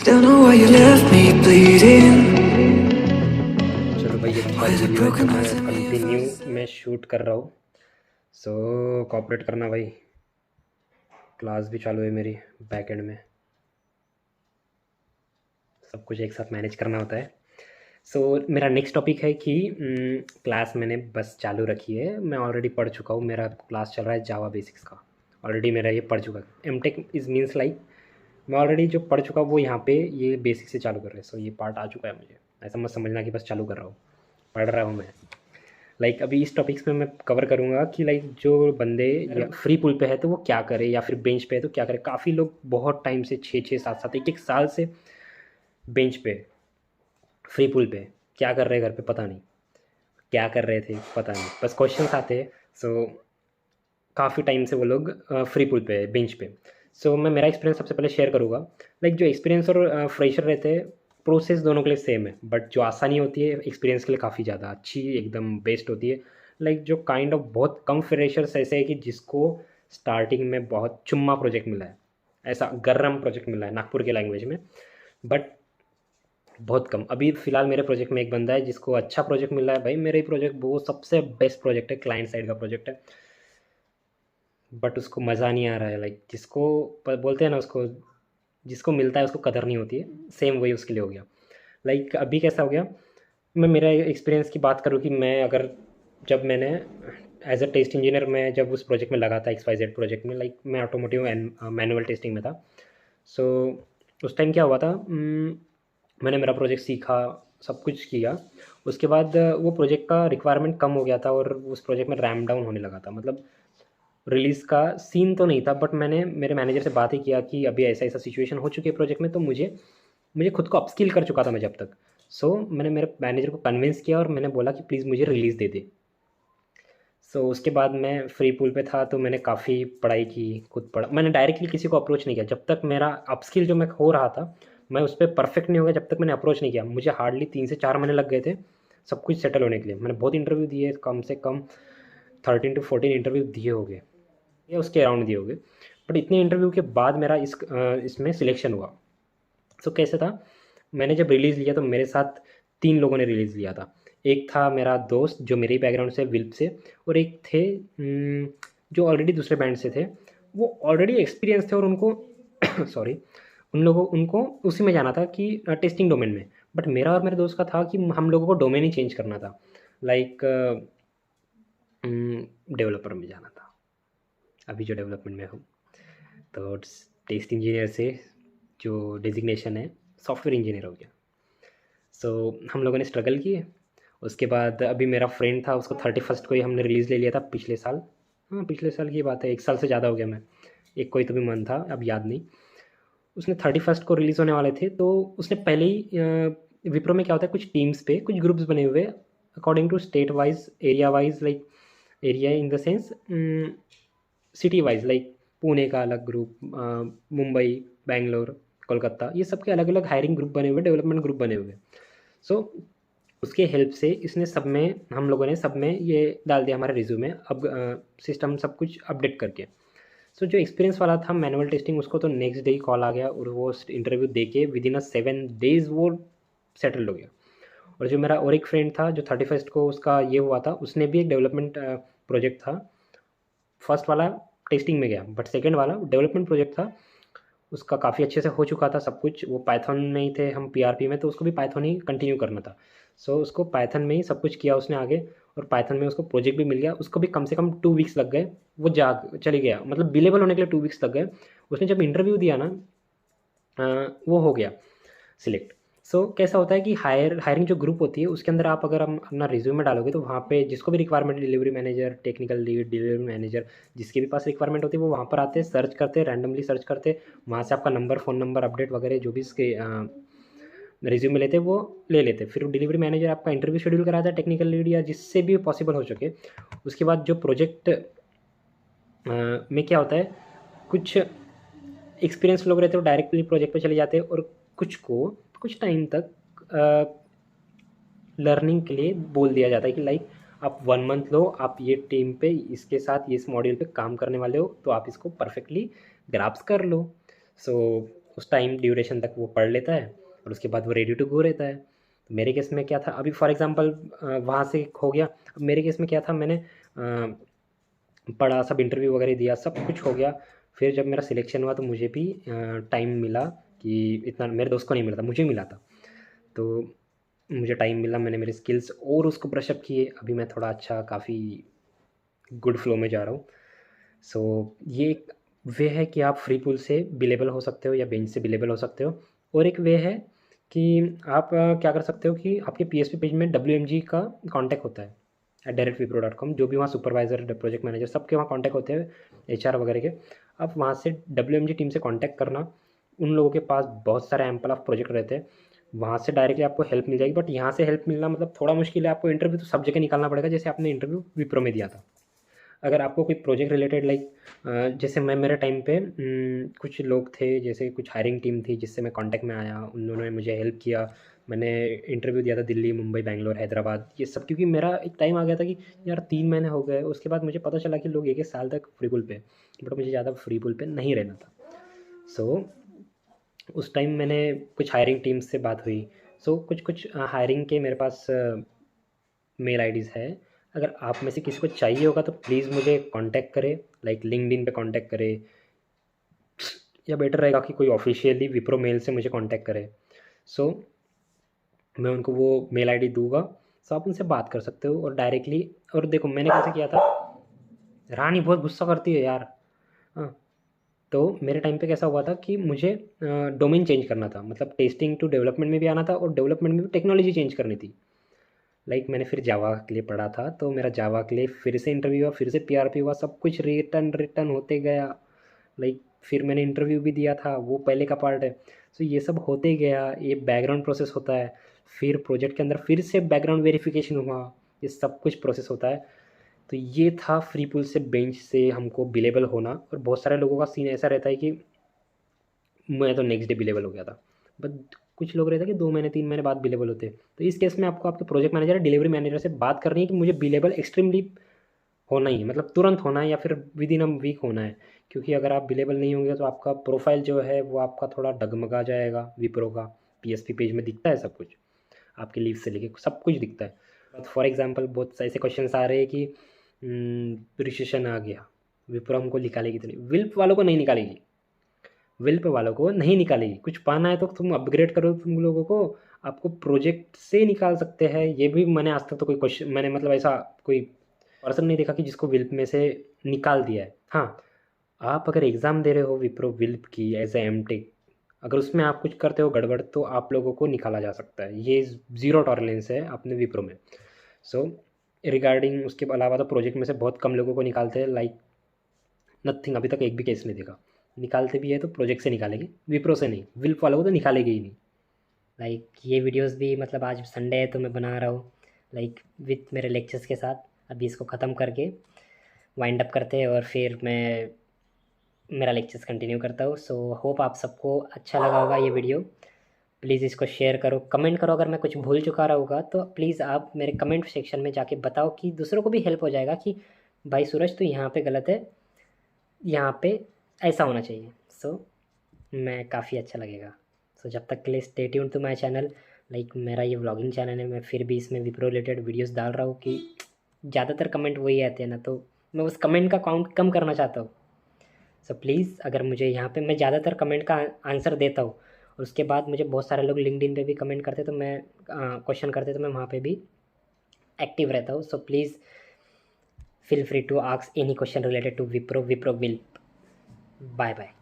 Don't know why you left me bleeding. चलो भाई, ये तो बात बोली भाई, तो मैं कंटिन्यू मैं शूट कर रहा हूँ। सो कॉपरेट करना भाई, क्लास भी चालू है मेरी बैक एंड में, सब कुछ एक साथ मैनेज करना होता है। सो मेरा नेक्स्ट टॉपिक है कि क्लास मैंने बस चालू रखी है, मैं ऑलरेडी पढ़ चुका हूँ, मेरा क्लास चल रहा है जावा बेसिक्स का। ऑलरेडी मेरा ये पढ़ चुका है, M tech is means like मैं ऑलरेडी जो पढ़ चुका हूँ वो यहाँ पे ये बेसिक से चालू कर रहे हैं। सो ये पार्ट आ चुका है मुझे, ऐसा मत समझना कि बस चालू कर रहा हूँ, पढ़ रहा हूँ मैं। लाइक अभी इस टॉपिक्स में मैं कवर करूँगा कि लाइक जो बंदे या फ्री पुल पे है तो वो क्या करे, या फिर बेंच पे है तो क्या करे। काफ़ी लोग बहुत टाइम से 6-6 7-7 1-1 साल से बेंच पे, फ्री पुल पे क्या कर रहे हैं, घर पे पता नहीं क्या कर रहे थे, पता नहीं, बस क्वेश्चंस आते हैं। सो काफ़ी टाइम से वो लोग फ्री पुल पे है, बेंच पे। सो मैं मेरा एक्सपीरियंस सबसे पहले शेयर करूँगा। लाइक जो एक्सपीरियंस और फ्रेशर रहते हैं, प्रोसेस दोनों के लिए सेम है, बट जो आसानी होती है एक्सपीरियंस के लिए काफ़ी ज़्यादा अच्छी, एकदम बेस्ट होती है। लाइक जो काइंड ऑफ बहुत कम फ्रेशर्स ऐसे है कि जिसको स्टार्टिंग में बहुत चुम्मा प्रोजेक्ट मिला है, ऐसा गरम प्रोजेक्ट मिला है नागपुर के लैंग्वेज में, बट बहुत कम। अभी फ़िलहाल मेरे प्रोजेक्ट में एक बंदा है जिसको अच्छा प्रोजेक्ट मिला है भाई, मेरे प्रोजेक्ट वो सबसे बेस्ट प्रोजेक्ट है, क्लाइंट साइड का प्रोजेक्ट है, बट उसको मज़ा नहीं आ रहा है। लाइक जिसको बोलते हैं ना, उसको जिसको मिलता है उसको कदर नहीं होती है, सेम वही उसके लिए हो गया। लाइक अभी कैसा हो गया, मैं मेरा एक्सपीरियंस की बात करूँ कि मैं अगर जब मैंने एज अ टेस्ट इंजीनियर मैं जब उस प्रोजेक्ट में लगा था, XYZ प्रोजेक्ट में, लाइक मैं ऑटोमोटिव एंड मैनुअल टेस्टिंग में था। सो उस टाइम क्या हुआ था, मैंने मेरा प्रोजेक्ट सीखा, सब कुछ किया। उसके बाद वो प्रोजेक्ट का रिक्वायरमेंट कम हो गया था और उस प्रोजेक्ट में रैम डाउन होने लगा था। मतलब रिलीज़ का सीन तो नहीं था, बट मैंने मेरे मैनेजर से बात ही किया कि अभी ऐसा ऐसा सिचुएशन हो चुकी है प्रोजेक्ट में, तो मुझे मुझे खुद को अपस्किल कर चुका था मैं जब तक। सो मैंने मेरे मैनेजर को कन्विंस किया और मैंने बोला कि प्लीज़ मुझे रिलीज़ दे दे। सो उसके बाद मैं फ्री पूल पे था, तो मैंने काफ़ी पढ़ाई की, खुद पढ़ा। मैंने डायरेक्टली किसी को अप्रोच नहीं किया जब तक मेरा अपस्किल जो मैं हो रहा था, मैं उस पर परफेक्ट नहीं हो गया, जब तक मैंने अप्रोच नहीं किया। मुझे हार्डली 3 से 4 महीने लग गए थे सब कुछ सेटल होने के लिए। मैंने बहुत इंटरव्यू दिए, कम से कम 13 to 14 इंटरव्यू दिए हो गए, या उसके अराउंड दिए हो गए। बट इतने इंटरव्यू के बाद मेरा इसमें सिलेक्शन हुआ। सो कैसे था, मैंने जब रिलीज़ लिया तो मेरे साथ 3 लोगों ने रिलीज़ लिया था। एक था मेरा दोस्त जो मेरे ही बैकग्राउंड से, विल्प से, और एक थे जो ऑलरेडी दूसरे बैंड से थे। वो ऑलरेडी एक्सपीरियंस थे और उनको सॉरी, उनको उसी में जाना था कि टेस्टिंग डोमेन में। बट मेरा और मेरे दोस्त का था कि हम लोगों को डोमेन ही चेंज करना था, लाइक डेवलपर में जाना था। अभी जो डेवलपमेंट में हूँ, तो टेस्ट इंजीनियर से जो डेजिग्नेशन है सॉफ्टवेयर इंजीनियर हो गया। सो हम लोगों ने स्ट्रगल किए। उसके बाद अभी मेरा फ्रेंड था, उसको 31st को ही हमने रिलीज़ ले लिया था पिछले साल। हाँ, पिछले साल की बात है, 1 साल से ज़्यादा हो गया। मैं एक कोई तो भी मंथ था, अब याद नहीं। उसने 31st को रिलीज़ होने वाले थे, तो उसने पहले ही विप्रो में क्या होता है, कुछ टीम्स पे कुछ ग्रुप्स बने हुए according to state wise, area wise, like area in the sense city wise, like Pune का अलग ग्रुप, मुंबई, बैंगलोर, कोलकाता, ये सब के अलग अलग हायरिंग ग्रुप बने हुए, डेवलपमेंट ग्रुप बने हुए। सो उसके हेल्प से इसने सब में, हम लोगों ने सब में ये डाल दिया हमारे रिज्यूमे, अब सिस्टम सब कुछ अपडेट करके। सो जो एक्सपीरियंस वाला था मैनुअल टेस्टिंग, उसको तो नेक्स्ट डे ही कॉल आ गया और वो इंटरव्यू दे के विद इन 7 days वो सेटल हो गया। और जो मेरा और एक फ्रेंड था जो 31st को उसका ये हुआ था, उसने भी एक डेवलपमेंट प्रोजेक्ट था। फर्स्ट वाला टेस्टिंग में गया, बट सेकंड वाला डेवलपमेंट प्रोजेक्ट था, उसका काफ़ी अच्छे से हो चुका था सब कुछ। वो पाइथन में ही थे, हम पीआरपी में, तो उसको भी पाइथन ही कंटिन्यू करना था। सो उसको पाइथन में ही सब कुछ किया उसने आगे, और पाइथन में उसको प्रोजेक्ट भी मिल गया। उसको भी कम से कम 2 वीक्स लग गए, वो चली गया, मतलब बिलेबल होने के लिए 2 वीक्स लग गए। उसने जब इंटरव्यू दिया ना, वो हो गया सिलेक्ट। सो कैसा होता है कि हायरिंग जो ग्रुप होती है उसके अंदर आप अगर हम अपना रिज्यूमे डालोगे, तो वहाँ पे जिसको भी requirement, delivery manager, technical lead, delivery manager, जिसके भी पास रिक्वायरमेंट होती है वो वहाँ पर आते हैं, सर्च करते हैं, रैंडमली सर्च करते हैं, वहाँ से आपका नंबर, फ़ोन नंबर, अपडेट वगैरह जो भी इसके रिज्यूमे लेते हैं वो ले लेते हैं। फिर डिलीवरी मैनेजर आपका इंटरव्यू शेड्यूल कराता है, टेक्निकल लीड या जिससे भी पॉसिबल हो सके। उसके बाद जो प्रोजेक्ट में क्या होता है, कुछ एक्सपीरियंस लोग रहते हैं वो डायरेक्टली प्रोजेक्ट पे चले जाते हैं, और कुछ को कुछ टाइम तक लर्निंग के लिए बोल दिया जाता है कि लाइक आप 1 मंथ लो, आप ये टीम पे इसके साथ इस मॉड्यूल पे काम करने वाले हो, तो आप इसको परफेक्टली ग्राप्स कर लो। सो उस टाइम ड्यूरेशन तक वो पढ़ लेता है और उसके बाद वो रेडी टू गो रहता है। तो मेरे केस में क्या था, अभी फॉर एग्जांपल वहाँ से हो गया। अब मेरे केस में क्या था, मैंने पढ़ा, सब इंटरव्यू वगैरह दिया, सब कुछ हो गया। फिर जब मेरा सिलेक्शन हुआ तो मुझे भी टाइम मिला कि इतना मेरे दोस्त को नहीं मिला था, मुझे मिला था। तो मुझे टाइम मिला, मैंने मेरे स्किल्स और उसको ब्रश अप किए। अभी मैं थोड़ा अच्छा काफ़ी गुड फ्लो में जा रहा हूँ। सो ये एक वे है कि आप फ्री पूल से बिलेबल हो सकते हो या बेंच से बिलेबल हो सकते हो। और एक वे है कि आप क्या कर सकते हो कि आपके पीएचपी पेज में WMG का कॉन्टैक्ट होता है, @wipro.com। जो भी वहाँ सुपरवाइज़र, प्रोजेक्ट मैनेजर, सबके वहाँ कॉन्टैक्ट होते हैं, HR वगैरह के। आप वहाँ से WMG टीम से कॉन्टैक्ट करना। उन लोगों के पास बहुत सारे एम्पल ऑफ प्रोजेक्ट रहते हैं, वहाँ से डायरेक्टली आपको हेल्प मिल जाएगी। बट यहाँ से हेल्प मिलना मतलब थोड़ा मुश्किल है। आपको इंटरव्यू तो सब जगह निकालना पड़ेगा, जैसे आपने इंटरव्यू विप्रो में दिया था। अगर आपको कोई प्रोजेक्ट रिलेटेड लाइक जैसे मैं मेरे टाइम पे कुछ लोग थे, जैसे कुछ हायरिंग टीम थी जिससे मैं कांटेक्ट में आया, उन्होंने मुझे हेल्प किया। मैंने इंटरव्यू दिया था दिल्ली, मुंबई, बैंगलोर, हैदराबाद, ये सब। क्योंकि मेरा एक टाइम आ गया था कि यार 3 महीने हो गए, उसके बाद मुझे पता चला कि लोग 1-1 साल तक फ्री पुल पे, बट मुझे ज़्यादा फ्री पुल पे नहीं रहना था। सो उस टाइम मैंने कुछ हायरिंग टीम्स से बात हुई। सो कुछ कुछ हायरिंग के मेरे पास मेल आईडीज़ है। अगर आप में से किसी को चाहिए होगा तो प्लीज़ मुझे कांटेक्ट करें, लाइक लिंक्डइन पे कांटेक्ट करें, या बेटर रहेगा कि कोई ऑफिशियली विप्रो मेल से मुझे कांटेक्ट करे। सो मैं उनको वो मेल आईडी दूंगा, सो आप उनसे बात कर सकते हो और डायरेक्टली। और देखो मैंने कैसे किया था, रानी बहुत गुस्सा करती है यार। हाँ, तो मेरे टाइम पे कैसा हुआ था कि मुझे डोमेन चेंज करना था, मतलब टेस्टिंग टू डेवलपमेंट में भी आना था और डेवलपमेंट में भी टेक्नोलॉजी चेंज करनी थी। लाइक मैंने फिर जावा के लिए पढ़ा था, तो मेरा जावा के लिए फिर से इंटरव्यू हुआ, फिर से PRP हुआ, सब कुछ रिटर्न होते गया। लाइक फिर मैंने इंटरव्यू भी दिया था, वो पहले का पार्ट है। सो ये सब होते गया, ये बैकग्राउंड प्रोसेस होता है। फिर प्रोजेक्ट के अंदर फिर से बैकग्राउंड वेरिफिकेशन हुआ, ये सब कुछ प्रोसेस होता है। तो ये था फ्री पूल से बेंच से हमको बिलेबल होना। और बहुत सारे लोगों का सीन ऐसा रहता है कि मैं तो नेक्स्ट डे बिलेबल हो गया था, बट कुछ लोग रहते हैं कि 2 महीने 3 महीने बाद बिलेबल होते हैं। तो इस केस में आपको आपके प्रोजेक्ट मैनेजर, डिलीवरी मैनेजर से बात करनी है कि मुझे बिलेबल एक्सट्रीमली होना ही है, मतलब तुरंत होना है या फिर विद इन अ वीक होना है। क्योंकि अगर आप बिलेबल नहीं होंगे तो आपका प्रोफाइल जो है वो आपका थोड़ा डगमगा जाएगा। विप्रो का PSP पेज में दिखता है सब कुछ, आपकी लीव से लेके सब कुछ दिखता है। फॉर एग्जांपल बहुत ऐसे क्वेश्चन आ रहे हैं कि रिसेशन आ गया, विप्रो हमको निकालेगी तो नहीं, विल्प वालों को नहीं निकालेगी, विल्प वालों को नहीं निकालेगी। कुछ पाना है तो तुम अपग्रेड करो, तुम लोगों को आपको प्रोजेक्ट से निकाल सकते हैं। ये भी मैंने आज तक तो कोई क्वेश्चन, मैंने मतलब ऐसा कोई पर्सन नहीं देखा कि जिसको विल्प में से निकाल दिया है। हाँ, आप अगर एग्ज़ाम दे रहे हो विप्रो विल्प की एज ए MTech, अगर उसमें आप कुछ करते हो गड़बड़ तो आप लोगों को निकाला जा सकता है। ये ज़ीरो टॉलरेंस है अपने विप्रो में। सो रिगार्डिंग उसके अलावा तो प्रोजेक्ट में से बहुत कम लोगों को निकालते हैं, लाइक नथिंग। अभी तक एक भी केस नहीं देखा। निकालते भी है तो प्रोजेक्ट से निकालेगी, विप्रो से नहीं। विल्प वालों को तो निकालेगी ही नहीं। लाइक ये वीडियोस भी मतलब आज संडे है तो मैं बना रहा हूँ लाइक विथ मेरे लेक्चर्स के साथ। अभी इसको ख़त्म करके वाइंड अप करते हैं और फिर मैं मेरा लेक्चर्स कंटिन्यू करता हूँ। सो होप आप सबको अच्छा लगा होगा ये वीडियो। प्लीज़ इसको शेयर करो, कमेंट करो। अगर मैं कुछ भूल चुका रहूँगा तो प्लीज़ आप मेरे कमेंट सेक्शन में जाके बताओ, कि दूसरों को भी हेल्प हो जाएगा कि भाई सूरज तो यहाँ पे गलत है, यहाँ पे ऐसा होना चाहिए। सो मैं काफ़ी अच्छा लगेगा। सो जब तक के लिए stay tuned to my channel. Like मेरा ये व्लॉगिंग चैनल है, मैं फिर भी इसमें विप्रो रिलेटेड वीडियोस डाल रहा हूँ कि ज़्यादातर कमेंट वही आते हैं ना, तो मैं उस कमेंट का काउंट कम करना चाहता हूँ। सो प्लीज़ अगर मुझे यहाँ पे मैं ज़्यादातर कमेंट का आंसर देता हूँ और उसके बाद मुझे बहुत सारे लोग लिंक्डइन पे भी कमेंट करते, तो मैं क्वेश्चन करते तो मैं वहाँ पे भी एक्टिव रहता हूँ। So please feel free to ask any question related to Wipro will. Bye bye.